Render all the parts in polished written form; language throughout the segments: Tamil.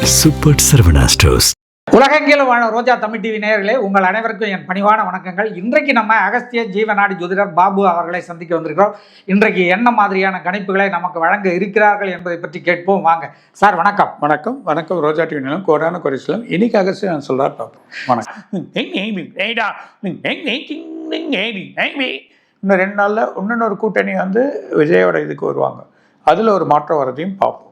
Super Saravana stores. உலகெங்கிலும் வாழ ரோஜா தமிழ் டிவி நேயர்களே, உங்கள் அனைவருக்கும் என் பணிவான வணக்கங்கள். இன்றைக்கு நம்ம அகஸ்திய ஜீவநாடி ஜோதிடர் பாபு அவர்களை சந்திக்க வந்திருக்கிறோம். இன்றைக்கு என்ன மாதிரியான கணிப்புகளை நமக்கு வழங்க இருக்கிறார்கள் என்பதை பற்றி கேட்போம். வாங்க சார். வணக்கம். வணக்கம். வணக்கம் ரோஜா டிவி நிலம் கோடான கொரிசலம். இன்னைக்கு அகஸ்திய நான் சொல்றாரு பார்ப்போம். வணக்கம். இன்னும் 2 நாள்ல இன்னொரு கூட்டணி வந்து விஜயோட இதுக்கு வருவாங்க. அதுல ஒரு மாற்றம் வரதையும் பார்ப்போம்.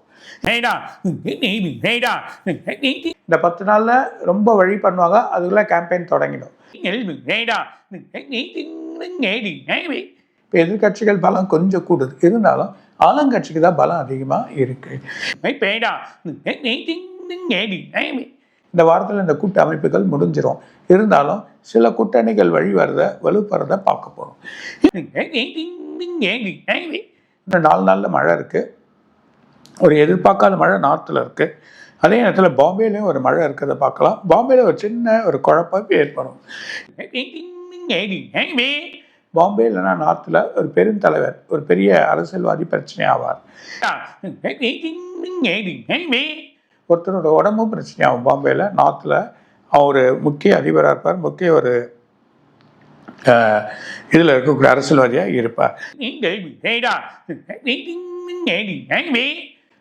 இந்த 10 நாள்ல ரொம்ப வழி பண்ணுவாங்க. அதுக்குள்ள கேம்பெயின் தொடங்கிடும். இப்போ எதிர்கட்சிகள் பலம் கொஞ்சம் கூடுது, இருந்தாலும் ஆளுங்கட்சிக்கு தான் பலம் அதிகமா இருக்கு. இந்த வாரத்தில் இந்த கூட்ட அமைப்புகள் முடிஞ்சிடும். இருந்தாலும் சில கூட்டணிகள் வலுப்பறத பார்க்க போறோம். இன்னும் 4 நாள்ல மழை இருக்கு. ஒரு எதிர்பார்க்காத மழை நார்த்தில் இருக்கு. அதே நேரத்தில் பாம்பேலையும் ஒரு மழை இருக்கிறத பார்க்கலாம். பாம்பேல ஒரு சின்ன ஒரு குழப்பம் ஏற்படும். பாம்பே இல்லைன்னா நார்த்தில் ஒரு பெருந்தலைவர், ஒரு பெரிய அரசியல்வாதி பிரச்சனை ஆவார். ஒருத்தரோட உடம்பும் பிரச்சனையாகும். பாம்பேல நார்த்தில் அவர் முக்கிய அதிபராக இருப்பார், முக்கிய ஒரு இதில் இருக்கக்கூடிய அரசியல்வாதியாக இருப்பார்.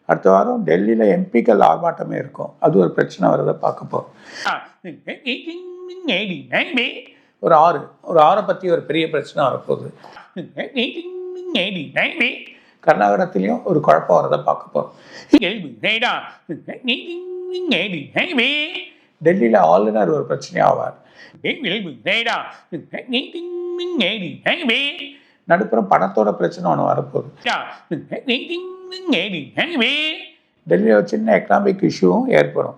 அடுத்த வாரம் டெல்லியில் எம்பிக்கள் ஆர்ப்பாட்டமே இருக்கும். அது ஒரு பிரச்சனை வரதை பார்க்க போகிறோம். ஒரு ஆறை பற்றி ஒரு பெரிய பிரச்சனை வரப்போகுது. கர்நாடகத்திலையும் ஒரு குழப்பம் வரதை பார்க்க போகிறோம். டெல்லியில் ஆளுநர் ஒரு பிரச்சனை ஆவார். நடுப்புறம் பணத்தோட பிரச்சனை ஒன்று வரப்போகுது. டெல்லியில் ஒரு சின்ன எக்கனாமிக் இஷ்யூவும் ஏற்படும்.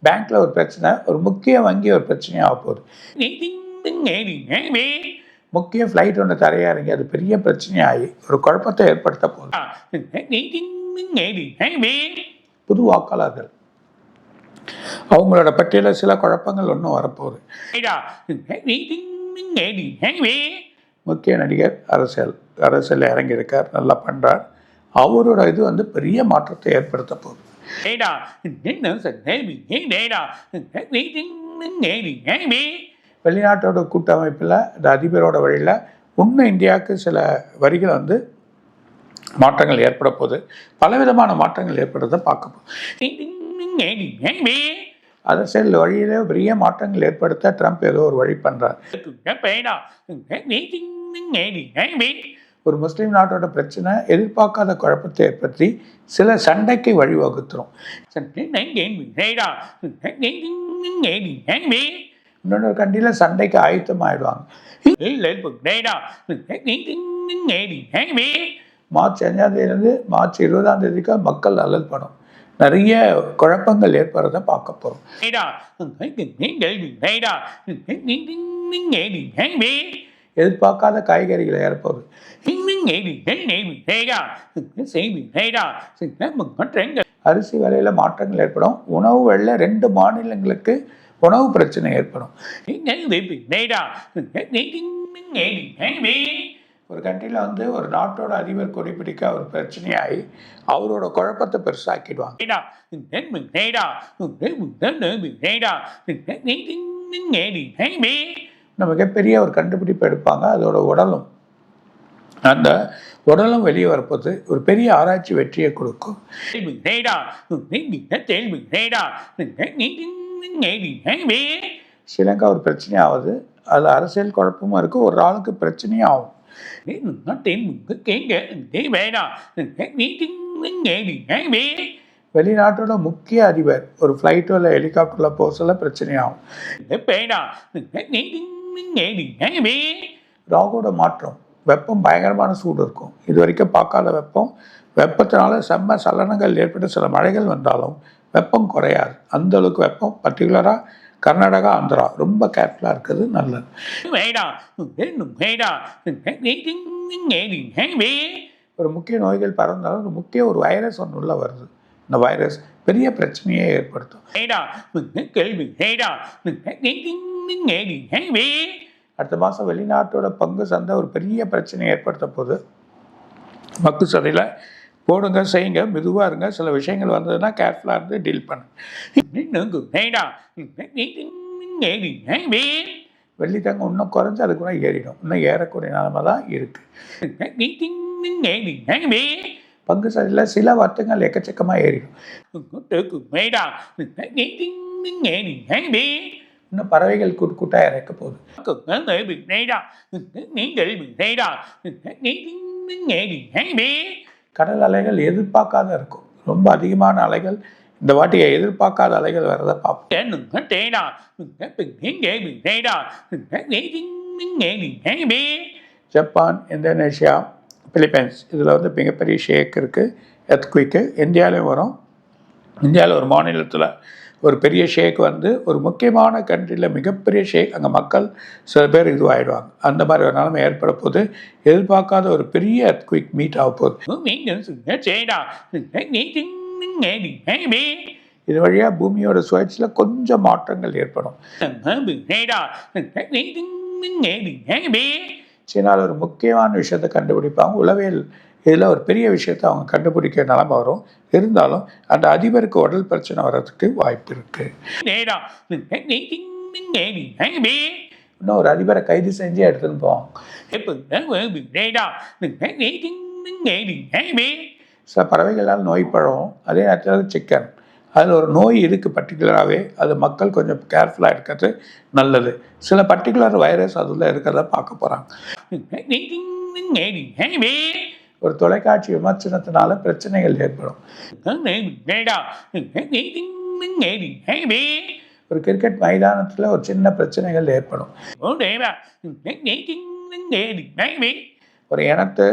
பேங்க்ல ஒரு பிரச்சனை, ஒரு முக்கிய வங்கி ஒரு பிரச்சனையாக போகுது. முக்கிய ஃப்ளைட் ஒன்று தரையா இறங்கி அது பெரிய பிரச்சனையாகி ஒரு குழப்பத்தை ஏற்படுத்த போகுது. புது வாக்காளர்கள் அவங்களோட பட்டியலில் சில குழப்பங்கள் ஒன்றும் வரப்போகுது. முக்கிய நடிகர் அரசியல் இறங்கியிருக்கார், நல்லா பண்றார். அவரோட இது வந்து பெரிய மாற்றத்தை ஏற்படுத்த போகுது. வெளிநாட்டோட கூட்டமைப்பில் இந்த அதிபரோட வழியில் இன்னும் இந்தியாவுக்கு சில வரிகள் வந்து மாற்றங்கள் ஏற்பட போகுது. பலவிதமான மாற்றங்கள் ஏற்படுறதை பார்க்க போகுது. அரசியல் வழியிலே பெரிய மாற்றங்கள் ஏற்படுத்த ட்ரம்ப் ஏதோ ஒரு வழி பண்றார். ஒரு முஸ்லீம் நாட்டோட பிரச்சனை எதிர்பார்க்காத குழப்பத்தை ஏற்படுத்தி சில சண்டைக்கு வழிவகுத்துரும். இன்னொரு கண்டியில சண்டைக்கு ஆயத்தம் ஆயிடுவாங்க. மார்ச் 5ஆம் தேதியிலிருந்து மார்ச் 20ஆம் தேதிக்கு மக்கள் அல்லல் படும். நிறைய குழப்பங்கள் ஏற்படுறத பார்க்க போறோம். எதிர்பார்க்காத காய்கறிகளை ஏற்படுது. அரிசி விலையில மாற்றங்கள் ஏற்படும். உணவு விலையில 2 மாநிலங்களுக்கு உணவு பிரச்சனை ஏற்படும். ஒரு கண்ட்ரியில் வந்து ஒரு நாட்டோட அதிபர் கொடிப்பிடிக்க ஒரு பிரச்சனையாகி அவரோட குழப்பத்தை பெருசாக்கிடுவாங்க. மிகப்பெரிய ஒரு கண்டுபிடிப்பு எடுப்பாங்க. அதோட அந்த உடலும் வெளியே வரப்போது ஒரு பெரிய ஆராய்ச்சி வெற்றியை கொடுக்கும். ஸ்ரீலங்கா ஒரு பிரச்சனையாவது, அதில் அரசியல் குழப்பமும் இருக்கு, ஒரு ஆளுக்கு பிரச்சனையும் ஆகும். வெளிநாட்டோட முக்கிய அதிபர் ஒரு ஃப்ளைட்டோ இல்லை ஹெலிகாப்டர்ல போக சொல்ல பிரச்சனையாகும். ராகுவோட மாற்றம், வெப்பம் பயங்கரமான சூடு இருக்கும். இது வரைக்கும் பார்க்காத வெப்பம். வெப்பத்தினால செம்ம சலனங்கள் ஏற்பட்டு சில மழைகள் வந்தாலும் வெப்பம் குறையாது. அந்த அளவுக்கு வெப்பம். பர்டிகுலராக கர்நாடகா, ஆந்திரா ரொம்ப கேர்ஃபுல்லாக இருக்கிறது நல்லது. ஒரு முக்கிய நோய்கள் பறந்தாலும் ஒரு முக்கிய ஒரு வைரஸ் ஒன்று உள்ள வருது. இந்த வைரஸ் பெரிய பிரச்சனையை ஏற்படுத்தும். அடுத்த மாதம் வெளிநாட்டோட பங்கு சந்தை ஒரு பெரிய பிரச்சனையை ஏற்படுத்த போது. பங்கு சந்தையில் போடுங்க, செய்யுங்க, மெதுவாக இருங்க. சில விஷயங்கள் வந்ததுன்னா கேர்ஃபுல்லாக இருந்து டீல் பண்ணுங்க. வெள்ளி தங்கம் இன்னும் குறைஞ்சு அது கூட ஏறிடும். இன்னும் ஏறக்கூடிய நிலைமை தான் இருக்குது. பங்கு சந்தையில் சில வர்த்தகங்கள் எக்கச்சக்கமாக ஏறிடும். இன்னும் பறவைகள் கூட்டாக இறக்க போகுது. கடல் அலைகள் எதிர்பார்க்காத இருக்கும். ரொம்ப அதிகமான அலைகள் இந்த வாட்டி எதிர்பார்க்காத அலைகள் வர்றதை பார்ப்போம். ஜப்பான், இந்தோனேஷியா, பிலிப்பைன்ஸ் இதில் வந்து மிகப்பெரிய ஷேக் இருக்குது, எர்த்குயிக்கு. இந்தியாவிலையும் வரும். இந்தியாவில் ஒரு மாநிலத்தில் ஒரு பெரிய ஷேக் வந்து ஒரு முக்கியமான கண்ட்ரியில் மிகப்பெரிய ஷேக், அங்கே மக்கள் சில பேர் இதுவாகிடுவாங்க. அந்த மாதிரி ஒரு நிலைமை ஏற்பட போது எதிர்பார்க்காத ஒரு பெரிய எர்த்குயிக் மீட் ஆக போகுது. இது வழியாக பூமியோட சுழற்சியில் கொஞ்சம் மாற்றங்கள் ஏற்படும். சீனாவில் ஒரு முக்கியமான விஷயத்தை கண்டுபிடிப்பாங்க. உளவியல் இதில் ஒரு பெரிய விஷயத்தை அவங்க கண்டுபிடிக்கிற நிலைமை வரும். இருந்தாலும் அந்த அதிபருக்கு உடல் பிரச்சனை வர்றதுக்கு வாய்ப்பு இருக்கு. இன்னும் ஒரு அதிபரை கைது செஞ்சு எடுத்துன்னு போவோம். சில பறவைகளால் நோய் பழம், அதே நேரத்தில் சிக்கன், அதில் ஒரு நோய் இருக்குது பர்டிகுலராகவே. அது மக்கள் கொஞ்சம் கேர்ஃபுல்லாக இருக்கிறது நல்லது. சில பர்டிகுலர் வைரஸ் அதில் இருக்கிறத பார்க்க போகிறாங்க. ஒரு தொலைக்காட்சி விமர்சனத்தினால பிரச்சனைகள் ஏற்படும். ஒரு கிரிக்கெட் மைதானத்தில் ஒரு சின்ன பிரச்சனைகள் ஏற்படும். ஒரு இனத்து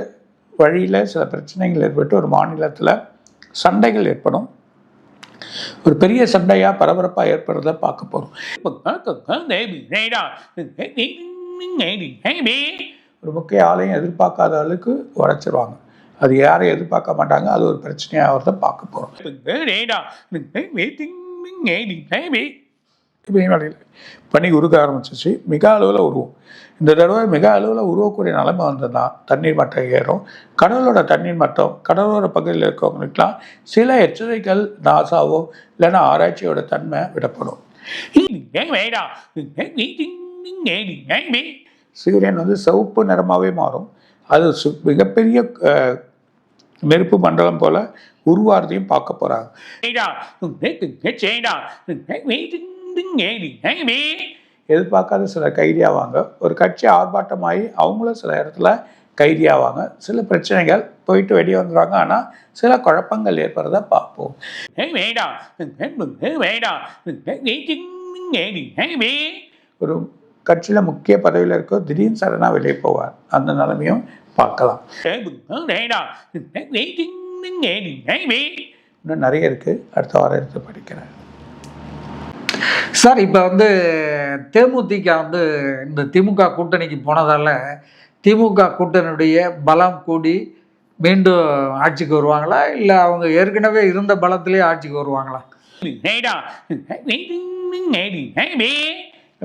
வழியில் சில பிரச்சனைகள் ஏற்பட்டு ஒரு மாநிலத்தில் சண்டைகள் ஏற்படும். ஒரு பெரிய சண்டையாக பரபரப்பாக ஏற்படுறத பார்க்க போகிறோம். ஒரு முக்கிய ஆளையும் எதிர்பார்க்காத அளவுக்கு உடைச்சிருவாங்க. அது யாரையும் எதிர்பார்க்க மாட்டாங்க. அது ஒரு பிரச்சனையாக ஆகிறத பார்க்க போகிறோம். பனி உருக ஆரம்பிச்சிச்சு. மிக அளவில் உருவும். இந்த தடவை மிக அளவில் உருவக்கூடிய நிலைமை வந்ததுன்னா தண்ணீர் மட்டம் ஏறும். கடலோட தண்ணீர் மட்டம், கடலோர பகுதியில் இருக்கவங்களுக்கெல்லாம் சில எச்சரிக்கைகள் நாசாவோ இல்லைன்னா ஆராய்ச்சியோட தன்மை விடப்படும். சூரியன் வந்து சிவப்பு நிறமாகவே மாறும். அது மிகப்பெரிய நெருப்பு மண்டலம் போல உருவாகிறதையும் பார்க்க போகிறாங்க. எதிர்பார்க்காத சில கைதியாவாங்க. ஒரு கட்சி ஆர்ப்பாட்டமாகி அவங்களும் சில இடத்துல கைதியாவாங்க. சில பிரச்சனைகள் போயிட்டு வெளியே வந்துடுவாங்க. ஆனால் சில குழப்பங்கள் ஏற்படுறத பார்ப்போம். ஒரு கட்சியில் முக்கிய பதவியில் இருக்க திடீர்னு சடனாக வெளியே போவார். அந்த நிலைமையும் பார்க்கலாம். இன்னும் நிறைய இருக்குது. அடுத்த வாரம் எடுத்து படிக்கிறேன். சார், இப்போ வந்து தேமுதிக வந்து இந்த திமுக கூட்டணிக்கு போனதால் திமுக கூட்டணியுடைய பலம் கூடி மீண்டும் ஆட்சிக்கு வருவாங்களா, இல்லை அவங்க ஏற்கனவே இருந்த பலத்திலே ஆட்சிக்கு வருவாங்களா?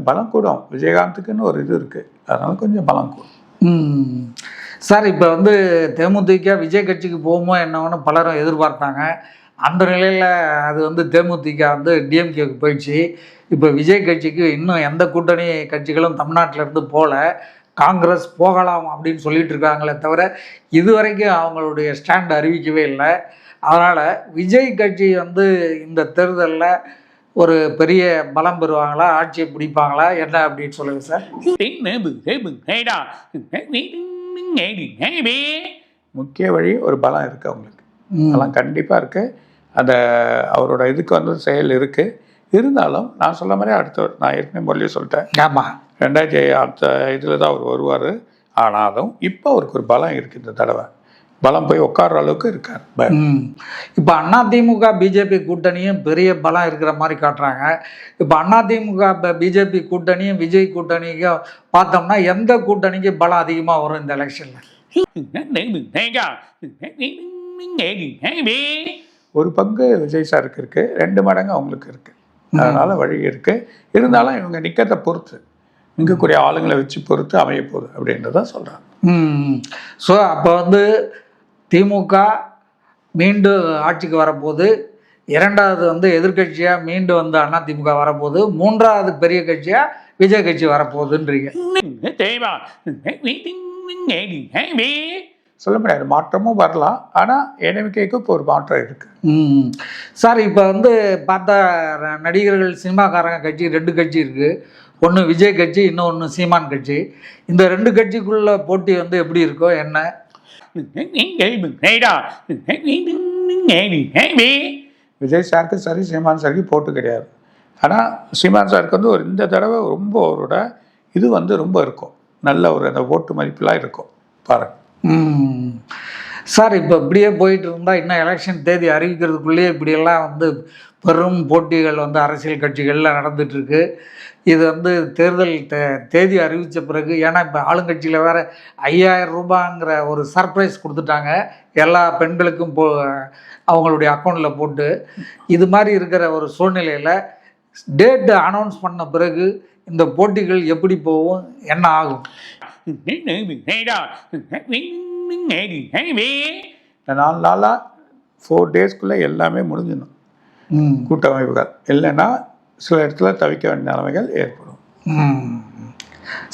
பலம் கூடும். விஜயகாந்துக்குன்னு ஒரு இது இருக்குது, அதனால கொஞ்சம் பலம் கூடும். சார், இப்போ வந்து தேமுதிக விஜய் கட்சிக்கு போகுமோ என்னன்னு பலரும் எதிர்பார்த்தாங்க. அந்த நிலையில் அது வந்து தேமுதிக வந்து டிஎம்கேக்கு போயிடுச்சு. இப்போ விஜய் கட்சிக்கு இன்னும் எந்த கூட்டணி கட்சிகளும் தமிழ்நாட்டிலேருந்து போகல. காங்கிரஸ் போகலாம் அப்படின்னு சொல்லிட்டு இருக்காங்களே தவிர இதுவரைக்கும் அவங்களுடைய ஸ்டாண்ட் அறிவிக்கவே இல்லை. அதனால் விஜய் கட்சி வந்து இந்த தேர்தலில் ஒரு பெரிய பலம் பெறுவாங்களா, ஆட்சியை பிடிப்பாங்களா, என்ன அப்படின்னு சொல்லுங்க சார். முக்கிய வழி ஒரு பலம் இருக்குது அவங்களுக்கு. அதெல்லாம் கண்டிப்பாக இருக்குது. அந்த அவரோட இதுக்கு வந்து செயல் இருக்குது. இருந்தாலும் நான் சொல்ல மாதிரி நான் ஏற்கனவே மொழியை சொல்லிட்டேன். ஆமாம், 2000 அடுத்த இதில் தான் அவர் வருவார். ஆனாலும் இப்போ அவருக்கு ஒரு பலம் இருக்குது. இந்த தடவை பலம் போய் உட்கார்ற அளவுக்கு இருக்கார். இப்போ அதிமுக பிஜேபி கூட்டணியும் பெரிய பலம் இருக்கிற மாதிரி காட்டுறாங்க. இப்போ அதிமுக பிஜேபி கூட்டணியும் விஜய் கூட்டணிக்கும் பார்த்தோம்னா எந்த கூட்டணிக்கு பலம் அதிகமாக வரும் இந்த எலெக்ஷனில்? ஒரு பங்கு விஜய் சாருக்கு இருக்குது, 2 மடங்கு அவங்களுக்கு இருக்குது. அதனால் வழி இருக்குது. இருந்தாலும் இவங்க நிற்கிறத பொறுத்து, நிற்கக்கூடிய ஆளுங்களை வச்சு பொறுத்து அமைய போகுது அப்படின்றத சொல்கிறாங்க. ஸோ அப்போ வந்து திமுக மீண்டும் ஆட்சிக்கு வரப்போகுது, இரண்டாவது வந்து எதிர்க்கட்சியாக மீண்டும் வந்து அதிமுக வரப்போகுது, மூன்றாவது பெரிய கட்சியாக விஜய் கட்சி வரப்போகுதுன்றீங்க. சொல்ல முடியாது, மாற்றமும் வரலாம். ஆனால் ஏடிஎம்கேக்கு இப்போ ஒரு மாற்றம் இருக்குது. சார் இப்போ வந்து பார்த்தா நடிகர்கள் சினிமாக்காரங்க கட்சி 2 கட்சி இருக்குது. ஒன்று விஜய் கட்சி, இன்னொன்று சீமான் கட்சி. இந்த 2 கட்சிக்குள்ள போட்டி வந்து எப்படி இருக்கோ என்ன? விஜய் சாருக்கு சரி, சீமான் சாருக்கு போட்டு கிடையாது. ஆனால் சீமான் சாருக்கு வந்து இந்த தடவை ரொம்ப அவரோட இது வந்து ரொம்ப இருக்கும், நல்ல ஒரு அந்த ஓட்டு மதிப்பெலாம் இருக்கும் பாருங்க. சார் இப்போ இப்படியே போயிட்டு இருந்தால் இன்னும் எலெக்ஷன் தேதி அறிவிக்கிறதுக்குள்ளேயே இப்படியெல்லாம் வந்து பெரும் போட்டிகள் வந்து அரசியல் கட்சிகளில் நடந்துகிட்ருக்கு. இது வந்து தேர்தல் தேதி அறிவித்த பிறகு, ஏன்னா இப்போ ஆளுங்கட்சியில் வேறு 5000 ரூபாங்கிற ஒரு சர்ப்ரைஸ் கொடுத்துட்டாங்க எல்லா பெண்களுக்கும் அவங்களுடைய அக்கௌண்ட்டில் போட்டு. இது மாதிரி இருக்கிற ஒரு சூழ்நிலையில் டேட்டு அனௌன்ஸ் பண்ண பிறகு இந்த போட்டிகள் எப்படி போகும், என்ன ஆகும்? 4 நாளாக 4 டேஸ்க்குள்ளே எல்லாமே முடிஞ்சிடணும். கூட்டமைப்புகள் இல்லைன்னா சில இடத்துல தவிக்க வேண்டிய நிலைமைகள் ஏற்படும்.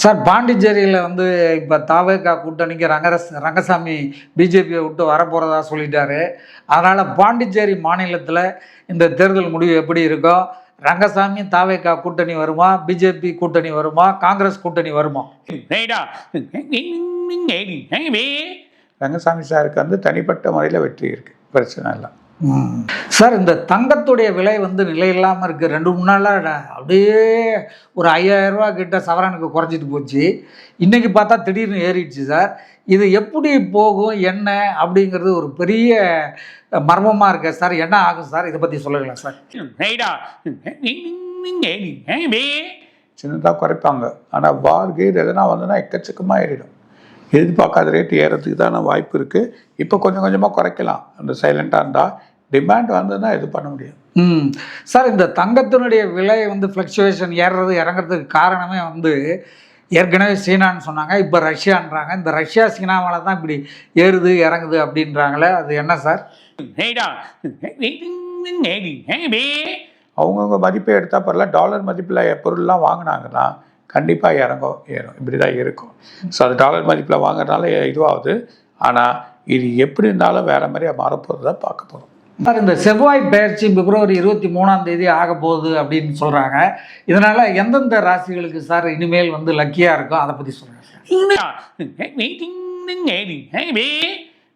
சார் பாண்டிச்சேரியில் வந்து இப்போ தாவேகா கூட்டணிக்கு ரங்கசாமி பிஜேபியை விட்டு வரப்போகிறதா சொல்லிட்டாரு. அதனால் பாண்டிச்சேரி மாநிலத்தில் இந்த தேர்தல் முடிவு எப்படி இருக்கோ, ரங்கசாமி தாவேகா கூட்டணி வருமா, பிஜேபி கூட்டணி வருமா, காங்கிரஸ் கூட்டணி வருமா? ரங்கசாமி சாருக்கு வந்து தனிப்பட்ட முறையில் வெற்றி இருக்குது, பிரச்சனை இல்லை. சார் இந்த தங்கத்துடைய விலை வந்து நிலை இல்லாமல் இருக்குது. 2-3 நாளாக அப்படியே ஒரு 5000 ரூபா கிட்ட சவரனுக்கு குறைஞ்சிட்டு போச்சு. இன்றைக்கி பார்த்தா திடீர்னு ஏறிடுச்சு சார். இது எப்படி போகும் என்ன அப்படிங்கிறது ஒரு பெரிய மர்மமாக இருக்கு சார். என்ன ஆகும் சார், இதை பற்றி சொல்லுங்களேன் சார். சின்னதாக குறைப்பாங்க, ஆனால் வார்கீர் எதனா வந்துன்னா எக்கச்சக்கமாக ஏறிடும். எதிர்பார்க்காத ரேட்டு ஏறதுக்கு தானே வாய்ப்பு இருக்குது. இப்போ கொஞ்சம் கொஞ்சமாக குறைக்கலாம், அந்த சைலண்ட்டாக இருந்தால். டிமாண்ட் வந்ததுன்னா எது பண்ண முடியும். சார் இந்த தங்கத்தினுடைய விலை வந்து ஃப்ளக்சுவேஷன் ஏறுறது இறங்குறதுக்கு காரணமே வந்து ஏற்கனவே சீனான்னு சொன்னாங்க, இப்போ ரஷ்யான்றாங்க. இந்த ரஷ்யா சீனாவால் தான் இப்படி ஏறுது இறங்குது அப்படின்றாங்களே, அது என்ன சார்? அவங்கவுங்க மதிப்பை எடுத்தால் பரவாயில்ல, டாலர் மதிப்பில் பொருள்லாம் வாங்கினாங்கன்னா கண்டிப்பாக ஏறும், இப்படி தான் இருக்கும். ஸோ அது டாலர் மதிப்பில் வாங்குறதுனால இதுவாகுது. ஆனால் இது எப்படி இருந்தாலும் வேறு மாதிரியா மாறப்போகிறத பார்க்க போகிறோம். சார் இந்த செவ்வாய் பயிற்சி பிப்ரவரி 23 ஆக போகுது அப்படின்னு சொல்கிறாங்க. இதனால் எந்தெந்த ராசிகளுக்கு சார் இனிமேல் வந்து லக்கியாக இருக்கும், அதை பற்றி சொல்லுங்கள் சார்.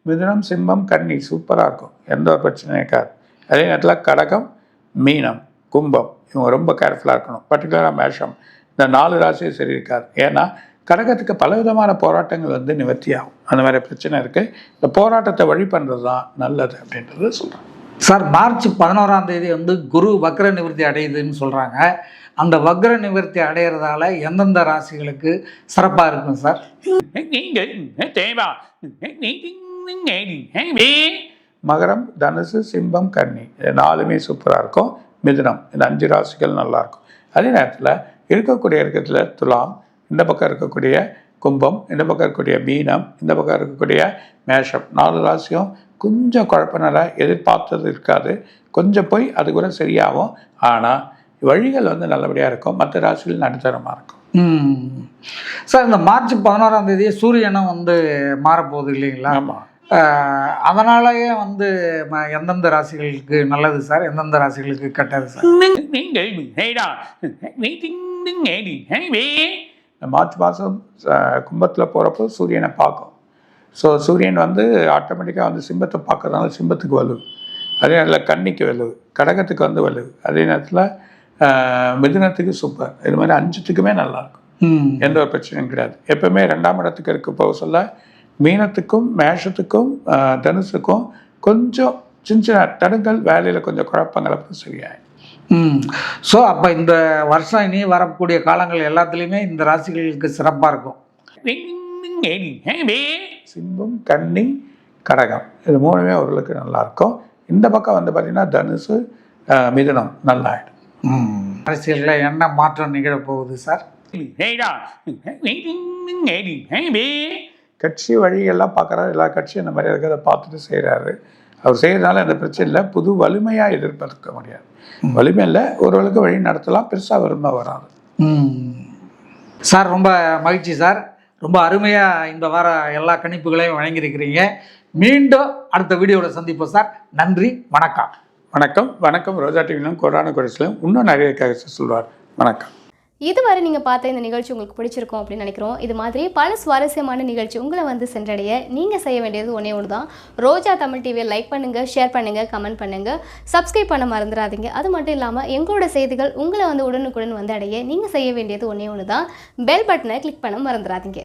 மிதுனம், சிம்மம், கன்னி சூப்பராக இருக்கும், எந்த ஒரு பிரச்சனையும் இருக்காது. அதே நேரத்தில் கடகம், மீனம், கும்பம் இவங்க ரொம்ப கேர்ஃபுல்லாக இருக்கணும். பர்டிகுலராக மேஷம், இந்த 4 ராசியும் சரி இருக்காது. ஏன்னா கடகத்துக்கு பலவிதமான போராட்டங்கள் வந்து நிவர்த்தி ஆகும். அந்த மாதிரி பிரச்சனை இருக்குது. இந்த போராட்டத்தை வழி பண்ணுறது தான் நல்லது அப்படின்றத சொல்கிறேன். சார் மார்ச் 11 வந்து குரு வக்ர நிவர்த்தி அடையுதுன்னு சொல்கிறாங்க. அந்த வக்ர நிவர்த்தி அடையிறதால எந்தெந்த ராசிகளுக்கு சிறப்பாக இருக்கும் சார்? மகரம், தனுசு, சிம்பம், கன்னி இது 4மே சூப்பராக இருக்கும். மிதுனம், இந்த 5 ராசிகள் நல்லாயிருக்கும். அதே நேரத்தில் இருக்கக்கூடிய துலாம், இந்த பக்கம் இருக்கக்கூடிய கும்பம், இந்த பக்கம் இருக்கக்கூடிய மீனம், இந்த பக்கம் இருக்கக்கூடிய மேஷம் 4 ராசியும் கொஞ்சம் குழப்பனால எதிர்பார்த்தது இருக்காது. கொஞ்சம் போய் அது கூட சரியாகும். ஆனால் வழிகள் வந்து நல்லபடியாக இருக்கும். மற்ற ராசிகள் நடுத்தரமாக இருக்கும். சார் இந்த மார்ச் 11 சூரியனும் வந்து மாறப்போகுது இல்லைங்களா? ஆமாம். அதனாலேயே வந்து எந்தெந்த ராசிகளுக்கு நல்லது சார், எந்தெந்த ராசிகளுக்கு கெட்டது சார்? மார்ச் மாதம் கும்பத்தில் போகிறப்போ சூரியனை பார்க்கும். ஸோ சூரியன் வந்து ஆட்டோமேட்டிக்காக வந்து சிம்பத்தை பார்க்கறதுனால சிம்பத்துக்கு வலுவு. அதே நேரத்தில் கன்னிக்கு வலுவு, கடகத்துக்கு வந்து வலுவு. அதே நேரத்தில் மிதுனத்துக்கு சூப்பர். இது மாதிரி 5த்துக்குமே நல்லாயிருக்கும், எந்த ஒரு பிரச்சனையும் கிடையாது. எப்பவுமே 2ஆம் இடத்துக்கு இருக்க போக சொல்ல மீனத்துக்கும் மேஷத்துக்கும் தனுசுக்கும் கொஞ்சம் சின்ன சின்ன தடங்கள், வேலையில் கொஞ்சம் குழப்பங்கள் அப்புறம் சரியாயிடும். ஸோ அப்போ இந்த வருஷம் இனி வரக்கூடிய காலங்கள் எல்லாத்துலேயுமே இந்த ராசிகளுக்கு சிறப்பாக இருக்கும். சிம்பம், கன்னி, கடகம் இது 3மே அவர்களுக்கு நல்லாயிருக்கும். இந்த பக்கம் வந்து பார்த்திங்கன்னா தனுசு, மிதுனம் நல்லாயிடும். அரசியலில் என்ன மாற்றம் நிகழப்போகுது சார்? கட்சி வழியெல்லாம் பார்க்குறாரு, எல்லா கட்சியும் இந்த மாதிரி இருக்கிறத பார்த்துட்டு செய்கிறாரு. அவர் செய்கிறதுனால அந்த பிரச்சனை இல்லை. புது வலிமையாக எதிர்பார்க்க முடியாது. வலிமை இல்லை, ஓரளவுக்கு வழி நடத்தலாம், பெருசாக வறுமை வராது. சார் ரொம்ப மகிழ்ச்சி சார். ரொம்ப அருமையாக இந்த வார எல்லா கணிப்புகளையும் வழங்கியிருக்கிறீங்க. மீண்டும் அடுத்த வீடியோவில் சந்திப்போம் சார். நன்றி, வணக்கம். வணக்கம். வணக்கம். ரோஜா டிவிலும் கொரோனா கொடிசிலும் இன்னும் நிறைய சொல்வார். வணக்கம். இதுவரை நீங்கள் பார்த்த இந்த நிகழ்ச்சி உங்களுக்கு பிடிச்சிருக்கும் அப்படின்னு நினைக்கிறோம். இது மாதிரி பல சுவாரஸ்யமான நிகழ்ச்சி உங்களை வந்து சென்றடைய நீங்கள் செய்ய வேண்டியது ஒன்றே ஒன்று தான். ரோஜா தமிழ் டிவியை லைக் பண்ணுங்கள், ஷேர் பண்ணுங்கள், கமெண்ட் பண்ணுங்கள், சப்ஸ்கிரைப் பண்ண மறந்துடாதீங்க. அது மட்டும் இல்லாமல் எங்களோட செய்திகள் உங்களை வந்து உடனுக்குடன் வந்து அடைய நீங்கள் செய்ய வேண்டியது ஒன்றே ஒன்று தான். பெல் பட்டனை கிளிக் பண்ண மறந்துடாதீங்க.